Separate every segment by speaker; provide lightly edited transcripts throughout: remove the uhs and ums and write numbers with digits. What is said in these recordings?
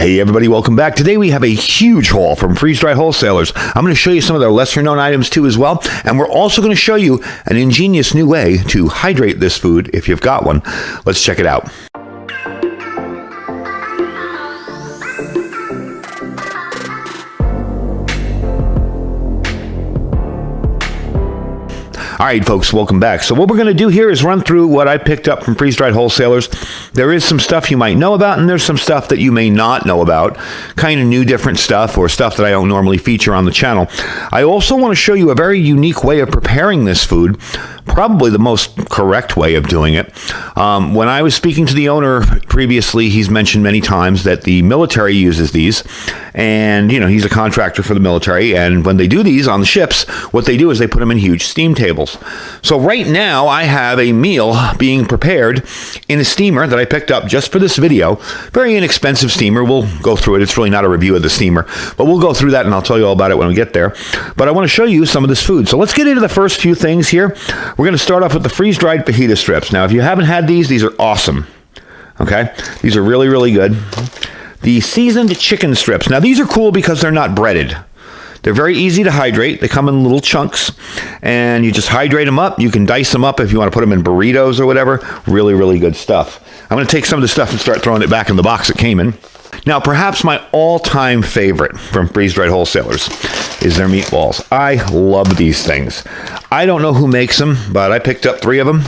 Speaker 1: Hey everybody, welcome back. Today we have a huge haul from Freeze-Dried Wholesalers. I'm going to show you some of their lesser known items too as well, and we're also going to show you an ingenious new way to hydrate this food if you've got one. Let's check it out. All right, folks, welcome back. So what we're going to do here is run through what I picked up from Freeze-Dried Wholesalers. There is some stuff you might know about, and there's some stuff that you may not know about, kind of new, different stuff, or stuff that I don't normally feature on the channel. I also want to show you a very unique way of preparing this food, probably the most correct way of doing it. When I was speaking to the owner previously, he's mentioned many times that the military uses these, and he's a contractor for the military, and when they do these on the ships, what they do is they put them in huge steam tables. So right now I have a meal being prepared in a steamer that I picked up just for this video. Very inexpensive steamer. We'll go through it. It's really not a review of the steamer, but we'll go through that and I'll tell you all about it when we get there. But I want to show you some of this food. So let's get into the first few things here. We're going to start off with the freeze-dried fajita strips. Now, if you haven't had these are awesome. Okay? These are really, really good. The seasoned chicken strips. Now, these are cool because they're not breaded. They're very easy to hydrate. They come in little chunks, and you just hydrate them up. You can dice them up if you want to put them in burritos or whatever. Really, really good stuff. I'm going to take some of this stuff and start throwing it back in the box it came in. Now, perhaps my all-time favorite from Freeze-Dried Wholesalers is their meatballs. I love these things. I don't know who makes them, but I picked up 3 of them.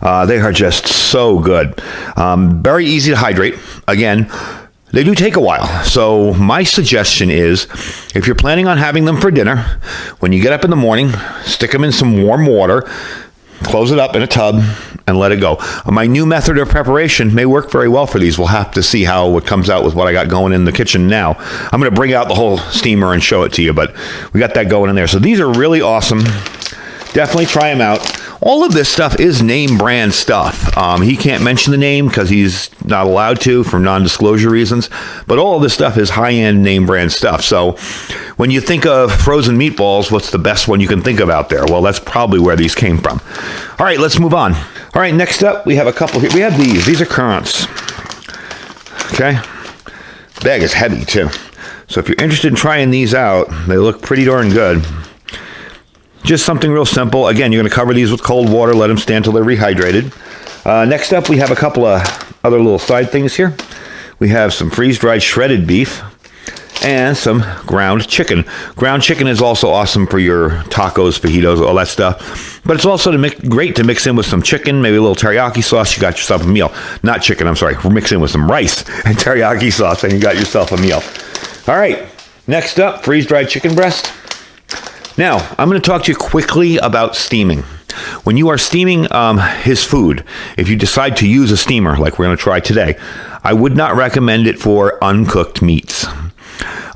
Speaker 1: They are just so good. Very easy to hydrate. Again, they do take a while, so my suggestion is, if you're planning on having them for dinner, when you get up in the morning, stick them in some warm water, close it up in a tub, and let it go. My new method of preparation may work very well for these. We'll have to see how it comes out with what I got going in the kitchen now. I'm going to bring out the whole steamer and show it to you, but we got that going in there. So these are really awesome. Definitely try them out. All of this stuff is name brand stuff. He can't mention the name because he's not allowed to for non-disclosure reasons, but all of this stuff is high-end name brand stuff. So when you think of frozen meatballs, what's the best one you can think of out there? Well, that's probably where these came from. All right, let's move on. All right, next up, we have a couple here. We have these. These are currants. Okay. Bag is heavy, too. So if you're interested in trying these out, they look pretty darn good. Just something real simple. Again, you're going to cover these with cold water, let them stand until they're rehydrated. Next up, we have a couple of other little side things here. We have some freeze-dried shredded beef and some ground chicken. Ground chicken is also awesome for your tacos, fajitos, all that stuff. But it's also great to mix in with some chicken, maybe a little teriyaki sauce. You got yourself a meal. Not chicken, I'm sorry. We're mixing in with some rice and teriyaki sauce, and you got yourself a meal. All right. Next up, freeze-dried chicken breast. Now, I'm going to talk to you quickly about steaming. When you are steaming his food, if you decide to use a steamer, like we're going to try today, I would not recommend it for uncooked meats.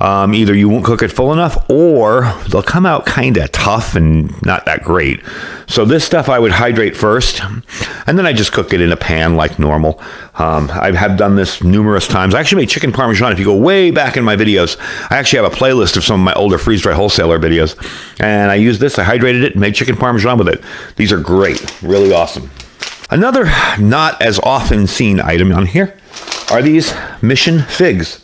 Speaker 1: Either you won't cook it full enough, or they'll come out kind of tough and not that great. So this stuff I would hydrate first, and then I just cook it in a pan like normal. I have done this numerous times. I actually made chicken parmesan. If you go way back in my videos, I actually have a playlist of some of my older freeze-dried wholesaler videos, and I used this, I hydrated it, and made chicken parmesan with it. These are great, really awesome. Another not as often seen item on here are these Mission figs.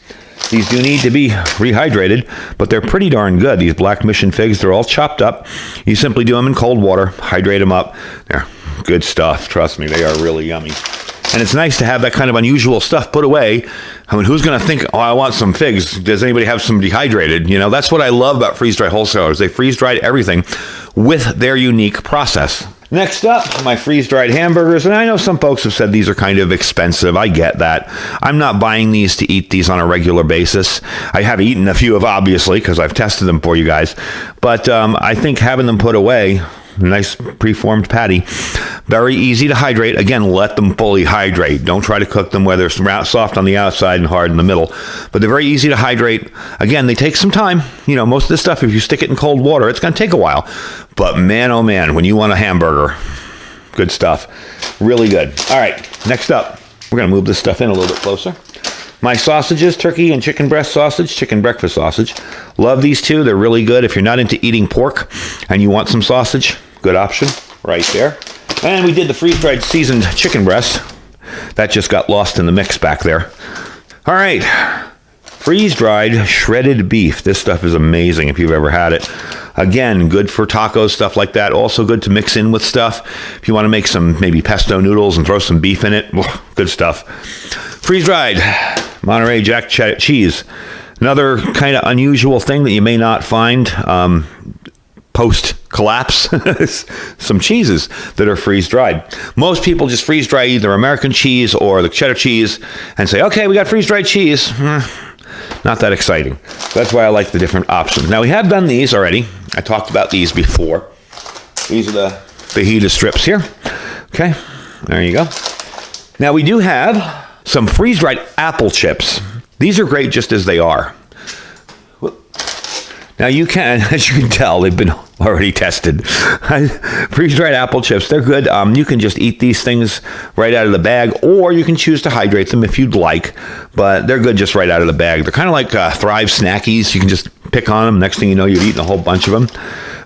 Speaker 1: These do need to be rehydrated, but they're pretty darn good. These black Mission figs, they're all chopped up. You simply do them in cold water, hydrate them up. They're good stuff. Trust me, they are really yummy. And it's nice to have that kind of unusual stuff put away. I mean, who's going to think, oh, I want some figs? Does anybody have some dehydrated? That's what I love about freeze-dried wholesalers. They freeze-dried everything with their unique process. Next up, my freeze-dried hamburgers, and I know some folks have said these are kind of expensive. I get that. I'm not buying these to eat these on a regular basis. I have eaten a few of, obviously, because I've tested them for you guys, but I think having them put away, nice preformed patty, very easy to hydrate. Again, let them fully hydrate. Don't try to cook them where they're soft on the outside and hard in the middle, but they're very easy to hydrate. Again, they take some time. Most of this stuff, if you stick it in cold water, it's going to take a while. But man, oh man, when you want a hamburger, good stuff. Really good. All right, next up, we're going to move this stuff in a little bit closer. My sausages, turkey and chicken breast sausage, chicken breakfast sausage. Love these two. They're really good. If you're not into eating pork and you want some sausage, good option right there. And we did the freeze-dried seasoned chicken breast. That just got lost in the mix back there. All right. Freeze-dried shredded beef. This stuff is amazing if you've ever had it. Again, good for tacos, stuff like that. Also good to mix in with stuff. If you want to make some maybe pesto noodles and throw some beef in it, good stuff. Freeze-dried Monterey Jack cheese. Another kind of unusual thing that you may not find post-collapse. Some cheeses that are freeze-dried. Most people just freeze-dry either American cheese or the cheddar cheese and say, okay, we got freeze-dried cheese. Not that exciting. That's why I like the different options. Now, we have done these already. I talked about these before. These are the fajita strips here. Okay, there you go. Now, we do have some freeze-dried apple chips. These are great just as they are. Now, you can, as you can tell, they've been already tested. Freeze-dried apple chips, they're good. You can just eat these things right out of the bag, or you can choose to hydrate them if you'd like, but they're good just right out of the bag. They're kind of like Thrive Snackies. You can just pick on them. Next thing you know, you're eating a whole bunch of them.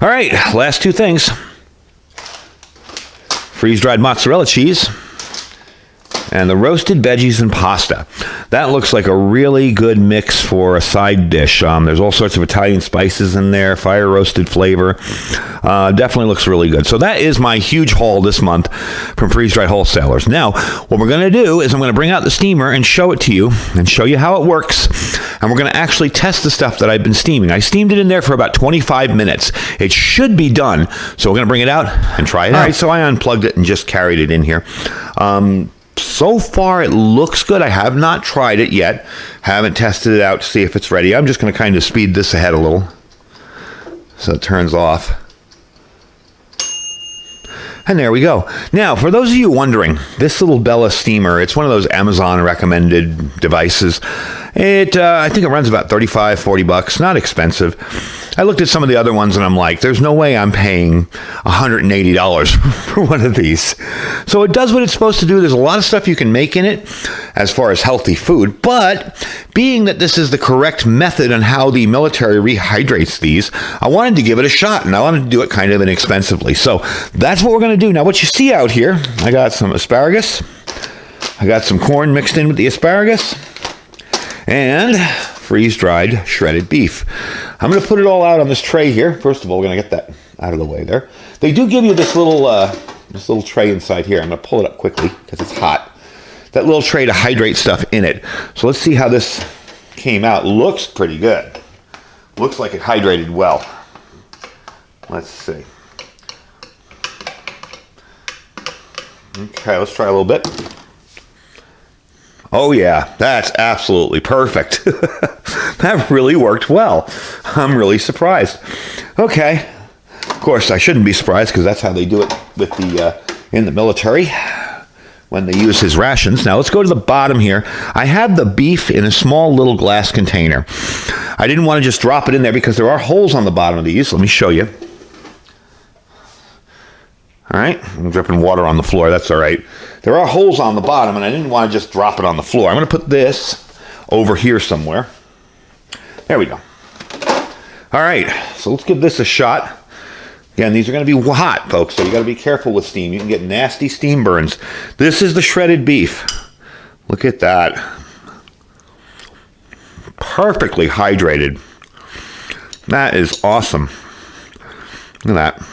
Speaker 1: All right, last two things. Freeze-dried mozzarella cheese. And the roasted veggies and pasta. That looks like a really good mix for a side dish. There's all sorts of Italian spices in there, fire roasted flavor. Definitely looks really good. So that is my huge haul this month from Freeze Dried Wholesalers. Now, what we're going to do is I'm going to bring out the steamer and show it to you and show you how it works. And we're going to actually test the stuff that I've been steaming. I steamed it in there for about 25 minutes. It should be done. So we're going to bring it out and try it out. All right, so I unplugged it and just carried it in here. So far, it looks good. I have not tried it yet. Haven't tested it out to see if it's ready. I'm just going to kind of speed this ahead a little so it turns off. And there we go. Now, for those of you wondering, this little Bella steamer, it's one of those Amazon recommended devices. I think it runs about $35-40, not expensive. I looked at some of the other ones and I'm like, there's no way I'm paying $180 for one of these. So it does what it's supposed to do. There's a lot of stuff you can make in it as far as healthy food, but being that this is the correct method on how the military rehydrates these, I wanted to give it a shot, and I wanted to do it kind of inexpensively. So that's what we're going to do. Now, what you see out here, I got some asparagus. I got some corn mixed in with the asparagus. And freeze-dried shredded beef. I'm going to put it all out on this tray here. First of all, we're going to get that out of the way there. They do give you this little tray inside here. I'm going to pull it up quickly because it's hot. That little tray to hydrate stuff in it. So let's see how this came out. Looks pretty good. Looks like it hydrated well. Let's see. Okay, let's try a little bit. Oh yeah, that's absolutely perfect. That really worked well. I'm really surprised. Okay. Of course, I shouldn't be surprised because that's how they do it with in the military when they use his rations. Now let's go to the bottom here. I have the beef in a small little glass container. I didn't want to just drop it in there because there are holes on the bottom of these. Let me show you. All right, I'm dripping water on the floor. That's all right. There are holes on the bottom, and I didn't want to just drop it on the floor. I'm going to put this over here somewhere. There we go. All right, so let's give this a shot. Again, these are going to be hot, folks, so you got to be careful with steam. You can get nasty steam burns. This is the shredded beef. Look at that. Perfectly hydrated. That is awesome. Look at that.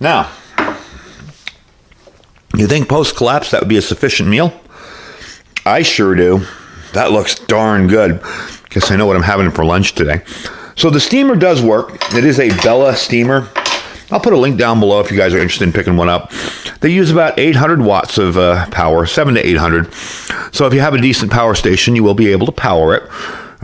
Speaker 1: Now, you think post-collapse that would be a sufficient meal? I sure do. That looks darn good. Guess I know what I'm having for lunch today. So the steamer does work. It is a Bella steamer. I'll put a link down below if you guys are interested in picking one up. They use about 800 watts of power, 700 to 800. So if you have a decent power station, you will be able to power it.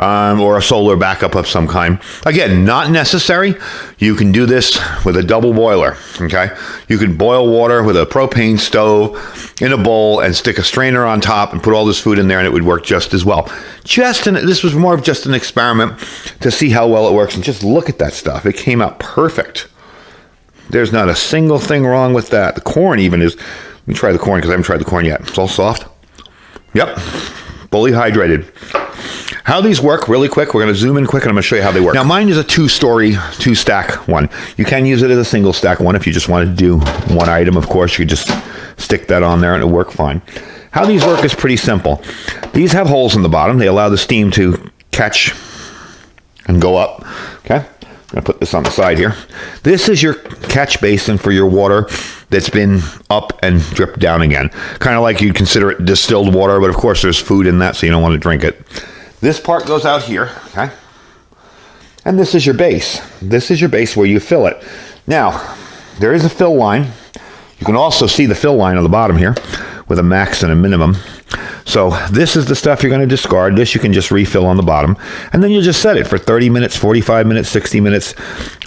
Speaker 1: Or a solar backup of some kind. Again, not necessary. You can do this with a double boiler, okay? You can boil water with a propane stove in a bowl and stick a strainer on top and put all this food in there and it would work just as well. This was more of just an experiment to see how well it works, and just look at that stuff. It came out perfect. There's not a single thing wrong with that. The corn even is, let me try the corn because I haven't tried the corn yet. It's all soft. Yep, fully hydrated. How these work really quick, we're going to zoom in quick and I'm going to show you how they work. Now mine is a 2-story, 2-stack one. You can use it as a single stack one if you just wanted to do one item. Of course, you could just stick that on there and it'll work fine. How these work is pretty simple. These have holes in the bottom. They allow the steam to catch and go up. Okay, I'm going to put this on the side here. This is your catch basin for your water that's been up and dripped down again. Kind of like you'd consider it distilled water, but of course there's food in that, so you don't want to drink it. This part goes out here, okay? And this is your base. This is your base where you fill it. Now, there is a fill line. You can also see the fill line on the bottom here with a max and a minimum. So this is the stuff you're going to discard. This you can just refill on the bottom. And then you'll just set it for 30 minutes, 45 minutes, 60 minutes,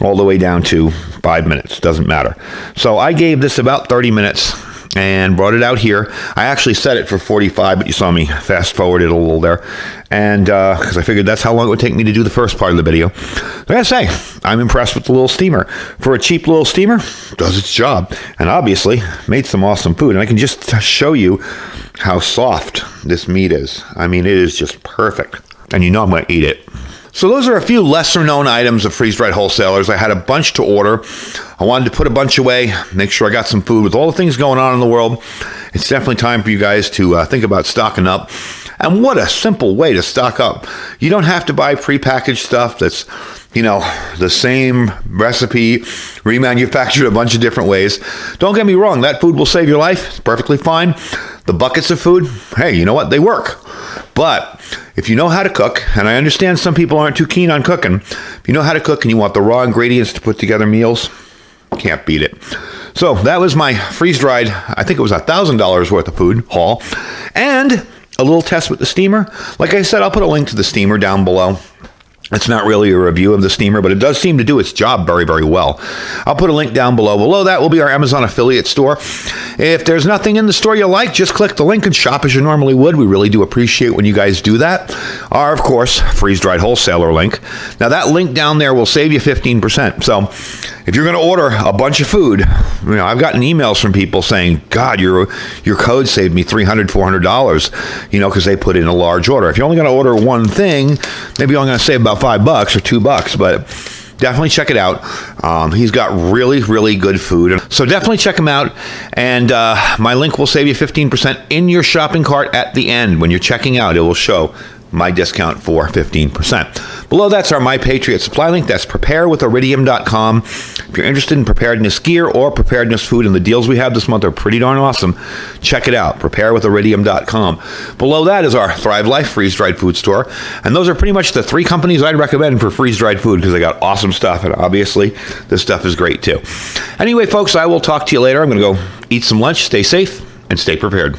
Speaker 1: all the way down to 5 minutes. Doesn't matter. So I gave this about 30 minutes and brought it out here. I actually set it for 45, but you saw me fast forward it a little there. And because I figured that's how long it would take me to do the first part of the video. I gotta say, I'm impressed with the little steamer. For a cheap little steamer, does its job. And obviously, made some awesome food. And I can just show you how soft this meat is. I mean, it is just perfect. And you know I'm gonna eat it. So those are a few lesser known items of freeze-dried wholesalers. I had a bunch to order. I wanted to put a bunch away, make sure I got some food. With all the things going on in the world, it's definitely time for you guys to think about stocking up. And what a simple way to stock up. You don't have to buy prepackaged stuff that's, you know, the same recipe, remanufactured a bunch of different ways. Don't get me wrong, that food will save your life. It's perfectly fine. The buckets of food, hey, you know what? They work. But if you know how to cook, and I understand some people aren't too keen on cooking, if you know how to cook and you want the raw ingredients to put together meals, can't beat it. So that was my freeze-dried, I think it was $1,000 worth of food haul, and a little test with the steamer. Like I said, I'll put a link to the steamer down below. It's not really a review of the steamer, but it does seem to do its job very, very well. I'll put a link down below. Below that will be our Amazon affiliate store. If there's nothing in the store you like, just click the link and shop as you normally would. We really do appreciate when you guys do that. Our, of course, freeze-dried wholesaler link. Now, that link down there will save you 15%. So if you're going to order a bunch of food, you know, I've gotten emails from people saying, God, your code saved me $300, $400, you know, because they put in a large order. If you're only going to order one thing, maybe I'm going to save about $5 or $2, but definitely check it out. He's got really, really good food. So definitely check him out. And my link will save you 15% in your shopping cart at the end. When you're checking out, it will show my discount for 15%. Below that's our My Patriot Supply link. That's preparewithiridium.com. If you're interested in preparedness gear or preparedness food, and the deals we have this month are pretty darn awesome, check it out, preparewithiridium.com. Below that is our Thrive Life freeze-dried food store. And those are pretty much the three companies I'd recommend for freeze-dried food because they got awesome stuff. And obviously, this stuff is great too. Anyway, folks, I will talk to you later. I'm going to go eat some lunch. Stay safe and stay prepared.